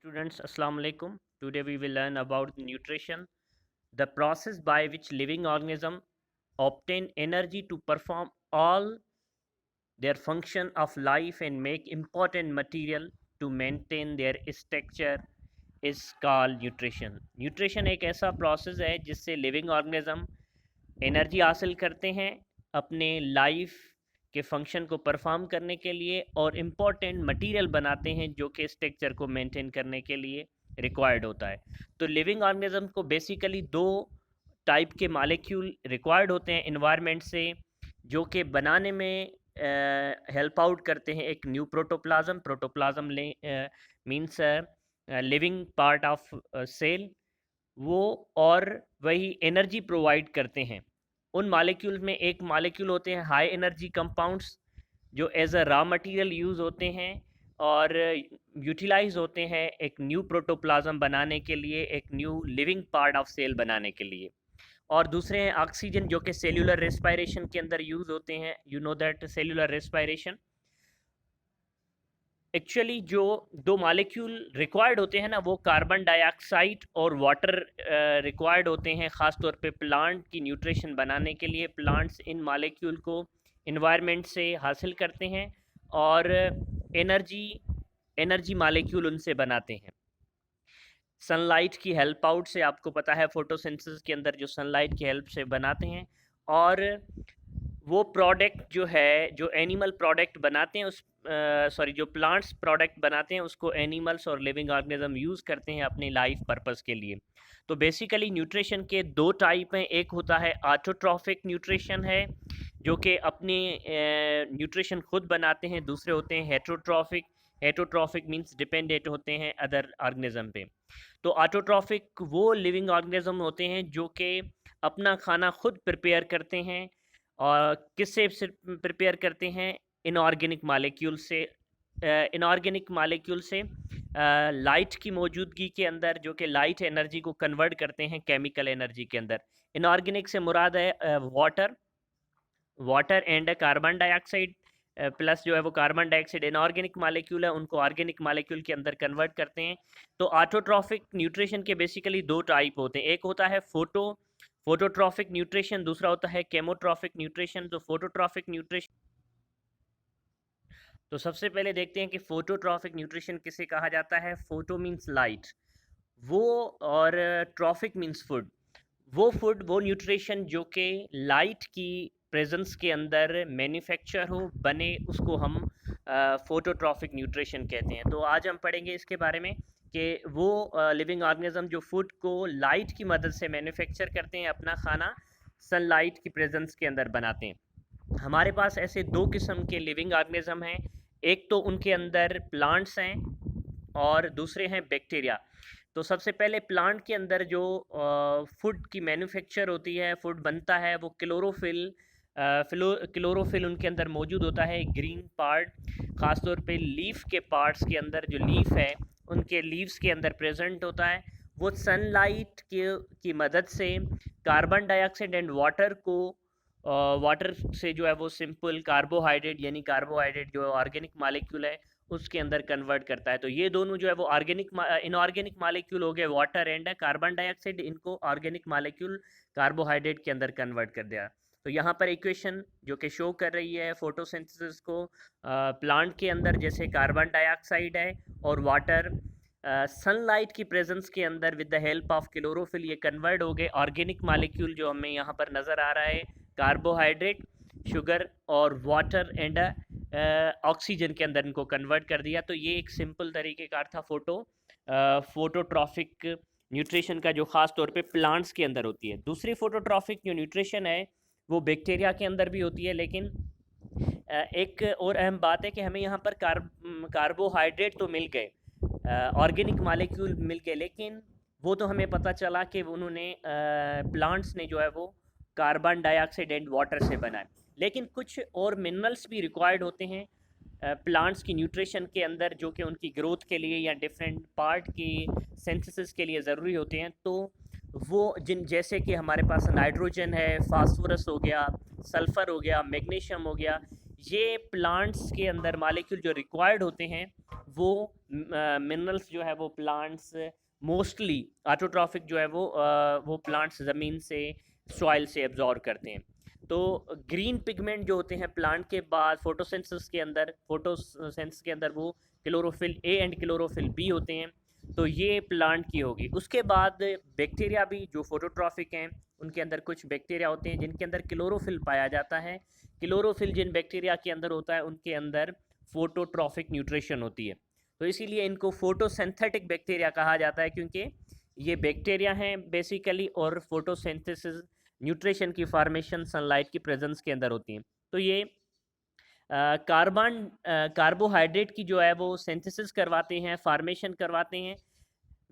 Students, Assalamu alaikum. Today we will learn about nutrition, the process by which living organism obtain energy to perform all their function of life and make important material to maintain their structure is called nutrition. Nutrition एक ऐसा process है जिससे living organism energy हासिल करते हैं अपने life के function को परफॉर्म करने के लिए और इम्पॉर्टेंट मटेरियल बनाते हैं जो कि स्ट्रक्चर को मेंटेन करने के लिए रिक्वायर्ड होता है। तो लिविंग ऑर्गेनिज्म को बेसिकली दो टाइप के मॉलिक्यूल रिक्वायर्ड होते हैं एनवायरनमेंट से, जो कि बनाने में हेल्प आउट करते हैं। एक new protoplasm means living part of cell, वो और वही एनर्जी प्रोवाइड करते हैं। उन मॉलिक्यूल में एक मॉलिक्यूल होते हैं हाई एनर्जी कंपाउंड्स, जो as a raw material use होते हैं और यूटिलाइज होते हैं एक न्यू प्रोटोप्लाज्म बनाने के लिए, एक new living part of cell बनाने के लिए। और दूसरे हैं ऑक्सीजन, जो कि सेल्यूलर रेस्पिरेशन के अंदर यूज़ होते हैं। You know that cellular respiration actually जो दो मॉलिक्यूल रिक्वायर्ड होते हैं ना, वो कार्बन डाइऑक्साइड और वाटर रिक्वायर्ड होते हैं, ख़ास तौर पे प्लांट की न्यूट्रिशन बनाने के लिए। प्लांट्स इन मॉलिक्यूल को इन्वायरमेंट से हासिल करते हैं और एनर्जी मॉलिक्यूल उनसे बनाते हैं। सनलाइट की हेल्प आउट से, आपको पता है फोटोसिंथेसिस के अंदर जो सनलाइट की हेल्प से बनाते हैं, और वो प्रोडक्ट जो है, जो एनिमल प्रोडक्ट बनाते हैं उस जो प्लांट्स प्रोडक्ट बनाते हैं उसको एनिमल्स और लिविंग ऑर्गेनिज्म यूज़ करते हैं अपनी लाइफ पर्पस के लिए। तो बेसिकली न्यूट्रिशन के दो टाइप हैं। एक होता है ऑटोट्रॉफिक न्यूट्रिशन है, जो कि अपने न्यूट्रिशन खुद बनाते हैं। दूसरे होते हैं हेटरोट्रॉफिक। हेटरोट्रॉफिक मींस डिपेंडेंट होते हैं अदर ऑर्गेनिज्म पे। तो ऑटोट्रॉफिक वो लिविंग ऑर्गेनिज्म होते हैं जो कि अपना खाना खुद प्रिपेयर करते हैं। और किससे प्रिपेयर करते हैं? इनऑर्गेनिक मालिक्यूल से। इनऑर्गेनिक मालिक्यूल से लाइट की मौजूदगी के अंदर, जो कि लाइट एनर्जी को कन्वर्ट करते हैं केमिकल एनर्जी के अंदर। इनऑर्गेनिक से मुराद है water and carbon dioxide, plus जो है वो कार्बन डाइऑक्साइड इनऑर्गेनिक मालिक्यूल है, उनको ऑर्गेनिक मालिक्यूल के अंदर कन्वर्ट करते हैं। तो ऑटोट्रॉफिक न्यूट्रिशन के बेसिकली दो टाइप होते हैं। एक होता है फोटोट्रॉफिक न्यूट्रिशन, दूसरा होता है केमोट्रॉफिक न्यूट्रिशन। तो फोटोट्रॉफिक न्यूट्रिशन, तो सबसे पहले देखते हैं कि फोटोट्रॉफिक न्यूट्रिशन किसे कहा जाता है। फोटो मीन्स लाइट, वो, और ट्रॉफिक मीन्स फूड। वो न्यूट्रिशन जो कि लाइट की प्रेजेंस के अंदर मैन्युफैक्चर हो, बने, उसको हम फोटोट्रॉफिक न्यूट्रिशन कहते हैं। तो आज हम पढ़ेंगे इसके बारे में कि वो लिविंग ऑर्गेनिज्म जो फूड को लाइट की मदद से मैन्युफैक्चर करते हैं, अपना खाना सनलाइट की प्रेजेंस के अंदर बनाते हैं। हमारे पास ऐसे दो किस्म के लिविंग ऑर्गेनिज्म हैं। एक तो उनके अंदर प्लांट्स हैं और दूसरे हैं बैक्टीरिया। तो सबसे पहले प्लांट के अंदर जो फूड की मैन्युफैक्चर होती है, फूड बनता है, वो क्लोरोफिल उनके अंदर मौजूद होता है। ग्रीन पार्ट, ख़ास तौर पे लीफ के पार्ट्स के अंदर, जो लीफ है उनके लीव्स के अंदर प्रेजेंट होता है। वो सनलाइट की मदद से कार्बन डाइऑक्साइड एंड वाटर से जो है वो सिंपल कार्बोहाइड्रेट, यानी कार्बोहाइड्रेट जो ऑर्गेनिक मालिक्यूल है उसके अंदर कन्वर्ट करता है। तो ये दोनों जो है वो इनऑर्गेनिक मालिक्यूल हो गए, वाटर एंड कार्बन डाइऑक्साइड, इनको ऑर्गेनिक मालिक्यूल कार्बोहाइड्रेट के अंदर कन्वर्ट कर दिया। तो यहाँ पर इक्वेशन जो कि शो कर रही है फोटोसिंथेसिस को, प्लांट के अंदर जैसे कार्बन डाइऑक्साइड है और वाटर, सनलाइट की प्रेजेंस के अंदर with the help of chlorophyll ये कन्वर्ट हो गए ऑर्गेनिक मालिक्यूल, जो हमें यहाँ पर नज़र आ रहा है, कार्बोहाइड्रेट, शुगर और वाटर एंड ऑक्सीजन के अंदर इनको कन्वर्ट कर दिया। तो ये एक सिंपल तरीक़ेकार था फोटोट्रॉफिक न्यूट्रिशन का, जो ख़ास तौर पे प्लांट्स के अंदर होती है। दूसरी फोटोट्रॉफिक जो न्यूट्रिशन है वो बैक्टीरिया के अंदर भी होती है, लेकिन एक और अहम बात है कि हमें यहाँ पर कार्बोहाइड्रेट तो मिल गए, ऑर्गेनिक मालिक्यूल मिल गए, लेकिन वो तो हमें पता चला कि उन्होंने प्लांट्स ने जो है वो कार्बन डाइऑक्साइड एंड वाटर से बनाए। लेकिन कुछ और मिनरल्स भी रिक्वायर्ड होते हैं प्लांट्स की न्यूट्रिशन के अंदर, जो कि उनकी ग्रोथ के लिए या डिफरेंट पार्ट की सिंथेसिस के लिए ज़रूरी होते हैं। तो वो जैसे कि हमारे पास नाइट्रोजन है, फास्फोरस हो गया, सल्फ़र हो गया, मैग्नीशियम हो गया, ये प्लांट्स के अंदर मॉलिक्यूल जो रिक्वायर्ड होते हैं वो मिनरल्स जो है वो प्लांट्स मोस्टली ऑटोट्रॉफिक जो है वो प्लांट्स ज़मीन से सॉइल से एब्जॉर्ब करते हैं। तो ग्रीन पिगमेंट जो होते हैं प्लांट के बाद फोटोसिंथेसिस के अंदर वो chlorophyll A and chlorophyll B होते हैं। तो ये प्लांट की होगी। उसके बाद बैक्टीरिया भी जो फोटोट्रॉफिक हैं, उनके अंदर कुछ बैक्टीरिया होते हैं जिनके अंदर क्लोरोफिल पाया जाता है। क्लोरोफिल जिन बैक्टीरिया के अंदर होता है उनके अंदर फोटोट्रॉफिक न्यूट्रिशन होती है। तो इसीलिए इनको फोटोसिंथेटिक बैक्टीरिया कहा जाता है, क्योंकि ये बैक्टीरिया हैं बेसिकली, और फोटोसिंथेसिस न्यूट्रिशन की फॉर्मेशन सनलाइट की प्रेजेंस के अंदर होती है। तो ये कार्बोहाइड्रेट की जो है वो सिंथेसिस करवाते हैं, फॉर्मेशन करवाते हैं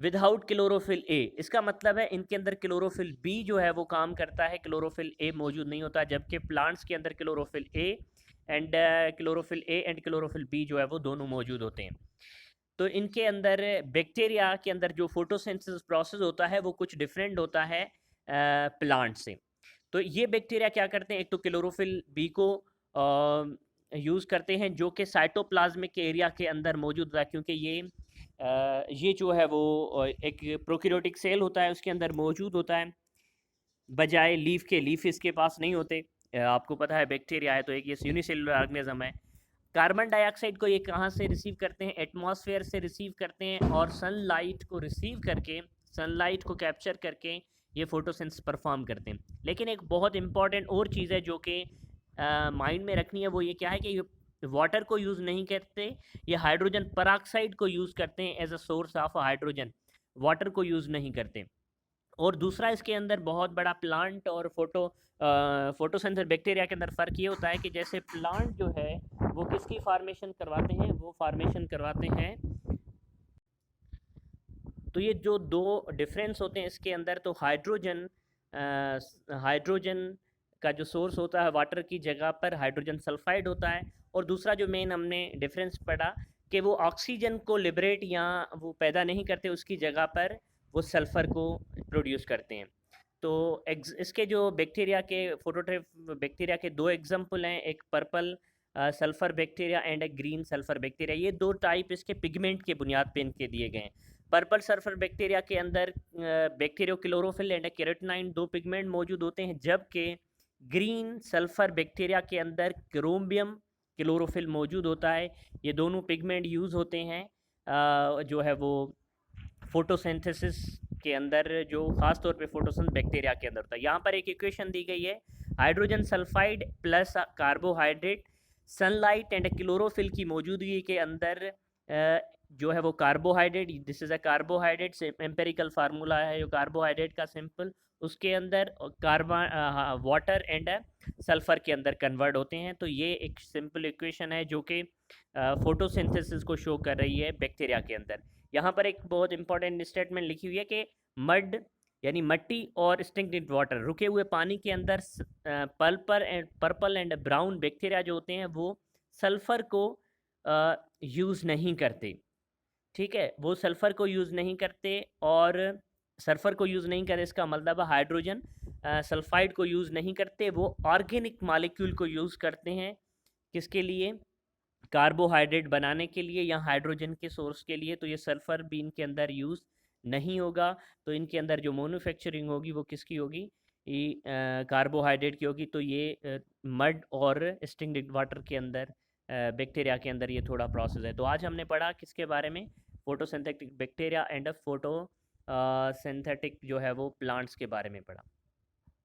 विदाउट क्लोरोफिल ए। इसका मतलब है इनके अंदर क्लोरोफिल बी जो है वो काम करता है, क्लोरोफिल ए मौजूद नहीं होता, जबकि प्लांट्स के अंदर chlorophyll A and chlorophyll B जो है वो दोनों मौजूद होते हैं। तो इनके अंदर बैक्टीरिया के अंदर जो फोटोसिंथेसिस प्रोसेस होता है वो कुछ डिफरेंट होता है प्लांट से। तो ये बैक्टीरिया क्या करते हैं, एक तो क्लोरोफिल बी को यूज़ करते हैं जो कि साइटोप्लाज्मिक एरिया के अंदर मौजूद होता है, क्योंकि ये जो है वो एक प्रोकैरियोटिक सेल होता है उसके अंदर मौजूद होता है, बजाय लीफ के। लीफ इसके पास नहीं होते। आपको पता है बैक्टीरिया है तो एक ये यूनिसेलुलर ऑर्गेनिज्म है। कार्बन डाइऑक्साइड को ये कहाँ से रिसीव करते हैं, एटमॉस्फेयर से रिसीव करते हैं, और सनलाइट को रिसीव करके, सनलाइट को कैप्चर करके ये फोटोसिंथेसिस परफॉर्म करते हैं। लेकिन एक बहुत इंपॉर्टेंट और चीज़ है जो कि माइंड में रखनी है, वो ये क्या है कि ये वाटर को यूज़ नहीं करते, ये हाइड्रोजन पेरोक्साइड को यूज़ करते हैं as a source of hydrogen, water को यूज़ नहीं करते। और दूसरा इसके अंदर बहुत बड़ा प्लांट और फोटोसिंथेसिस बैक्टीरिया के अंदर फ़र्क ये होता है कि जैसे प्लांट जो है वो किसकी फॉर्मेशन करवाते हैं, वो फॉर्मेशन करवाते हैं। तो ये जो दो डिफरेंस होते हैं इसके अंदर, तो हाइड्रोजन का जो सोर्स होता है वाटर की जगह पर हाइड्रोजन सल्फाइड होता है, और दूसरा जो मेन हमने डिफरेंस पढ़ा कि वो ऑक्सीजन को लिबरेट या वो पैदा नहीं करते, उसकी जगह पर वो सल्फ़र को प्रोड्यूस करते हैं। तो इसके जो बैक्टीरिया के फोटोट्रिप बैक्टीरिया के दो एग्जाम्पल हैं, एक purple sulphur bacteria and A green sulphur bacteria. ये दो टाइप इसके पिगमेंट के बुनियाद पे इनके दिए गए हैं। पर्पल सल्फ़र बैक्टीरिया के अंदर बैक्टीरियो क्लोरोफिल एंड केराटिनाइन दो पिगमेंट मौजूद होते हैं, जबकि ग्रीन सल्फ़र बैक्टीरिया के अंदर क्रोमियम क्लोरोफिल मौजूद होता है। ये दोनों पिगमेंट यूज़ होते हैं जो है वो फोटोसिंथेसिस के अंदर, जो ख़ास तौर पे फोटोसिंथेसिस बैक्टीरिया के अंदर होता है। यहाँ पर एक इक्वेशन दी गई है, hydrogen sulphide plus carbohydrate sunlight and chlorophyll की मौजूदगी के अंदर जो है वो carbohydrate, this is a carbohydrate, empirical formula है जो कार्बोहाइड्रेट का सिंपल, उसके अंदर कार्बन वाटर एंड सल्फ़र के अंदर कन्वर्ट होते हैं। तो ये एक सिंपल इक्वेशन है जो कि फोटोसिंथेसिस को शो कर रही है बैक्टीरिया के अंदर। यहाँ पर एक बहुत इंपॉर्टेंट स्टेटमेंट लिखी हुई है कि मड यानी मट्टी और स्टिंक्टेड वाटर, रुके हुए पानी के अंदर पर्पल एंड ब्राउन बैक्टीरिया जो होते हैं वो सल्फ़र को यूज़ नहीं करते। ठीक है, वो सल्फ़र को यूज़ नहीं करते, और सल्फ़र को यूज़ नहीं करते इसका मतलब हाइड्रोजन सल्फाइड को यूज़ नहीं करते, वो ऑर्गेनिक मॉलिक्यूल को यूज़ करते हैं। किसके लिए, कार्बोहाइड्रेट बनाने के लिए या हाइड्रोजन के सोर्स के लिए। तो ये सल्फ़र भी इनके अंदर यूज़ नहीं होगा। तो इनके अंदर जो मैन्युफैक्चरिंग होगी वो किसकी होगी, ये कार्बोहाइड्रेट की होगी। तो ये मड और स्टिंक्टेड वाटर के अंदर बैक्टीरिया के अंदर ये थोड़ा प्रोसेस है। तो आज हमने पढ़ा किसके बारे में, photosynthetic bacteria and photo synthetic जो है वो प्लांट्स के बारे में पढ़ा।